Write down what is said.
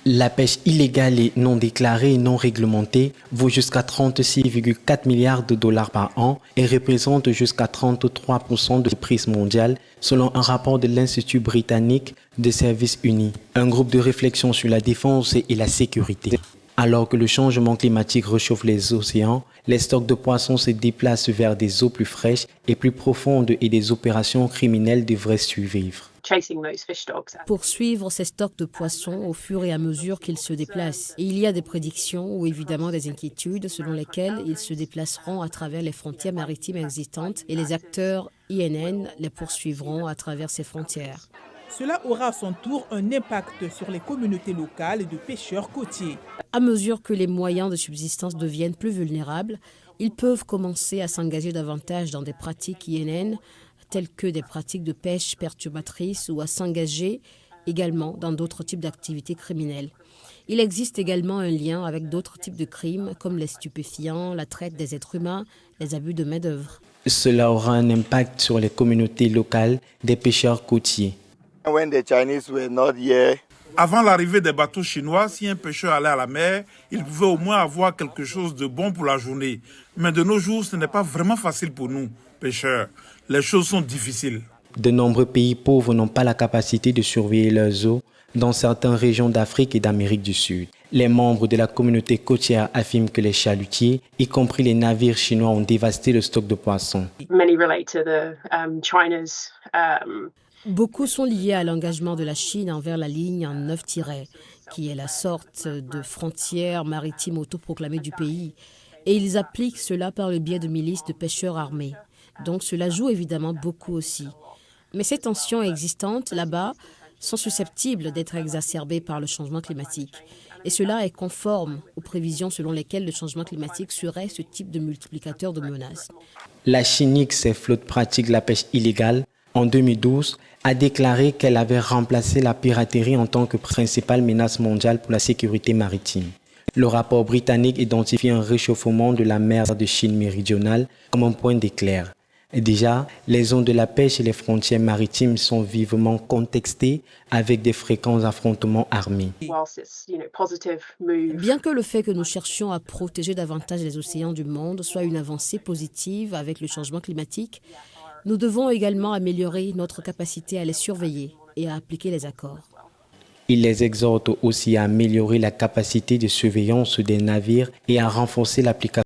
La pêche illégale et non déclarée et non réglementée vaut jusqu'à 36,4 milliards de dollars par an et représente jusqu'à 33% du prix mondial selon un rapport de l'Institut britannique des services unis, un groupe de réflexion sur la défense et la sécurité. Alors que le changement climatique réchauffe les océans, les stocks de poissons se déplacent vers des eaux plus fraîches et plus profondes et des opérations criminelles devraient suivre. Poursuivre ces stocks de poissons au fur et à mesure qu'ils se déplacent. Et il y a des prédictions ou évidemment des inquiétudes selon lesquelles ils se déplaceront à travers les frontières maritimes existantes et les acteurs INN les poursuivront à travers ces frontières. Cela aura à son tour un impact sur les communautés locales de pêcheurs côtiers. À mesure que les moyens de subsistance deviennent plus vulnérables, ils peuvent commencer à s'engager davantage dans des pratiques INN, telles que des pratiques de pêche perturbatrices ou à s'engager également dans d'autres types d'activités criminelles. Il existe également un lien avec d'autres types de crimes comme les stupéfiants, la traite des êtres humains, les abus de main-d'œuvre. Cela aura un impact sur les communautés locales des pêcheurs côtiers. Avant l'arrivée des bateaux chinois, si un pêcheur allait à la mer, il pouvait au moins avoir quelque chose de bon pour la journée. Mais de nos jours, ce n'est pas vraiment facile pour nous, pêcheurs. Les choses sont difficiles. De nombreux pays pauvres n'ont pas la capacité de surveiller leurs eaux dans certaines régions d'Afrique et d'Amérique du Sud. Les membres de la communauté côtière affirment que les chalutiers, y compris les navires chinois, ont dévasté le stock de poissons. Beaucoup sont liés à l'engagement de la Chine envers la ligne en 9 tirets, qui est la sorte de frontière maritime autoproclamée du pays. Et ils appliquent cela par le biais de milices de pêcheurs armés. Donc cela joue évidemment beaucoup aussi. Mais ces tensions existantes là-bas sont susceptibles d'être exacerbées par le changement climatique. Et cela est conforme aux prévisions selon lesquelles le changement climatique serait ce type de multiplicateur de menaces. La Chine, ses flottes pratiquent la pêche illégale. En 2012, a déclaré qu'elle avait remplacé la piraterie en tant que principale menace mondiale pour la sécurité maritime. Le rapport britannique identifie un réchauffement de la mer de Chine méridionale comme un point d'éclair. Déjà, les zones de la pêche et les frontières maritimes sont vivement contextées avec des fréquents affrontements armés. Bien que le fait que nous cherchions à protéger davantage les océans du monde soit une avancée positive avec le changement climatique, nous devons également améliorer notre capacité à les surveiller et à appliquer les accords. Il les exhorte aussi à améliorer la capacité de surveillance des navires et à renforcer l'application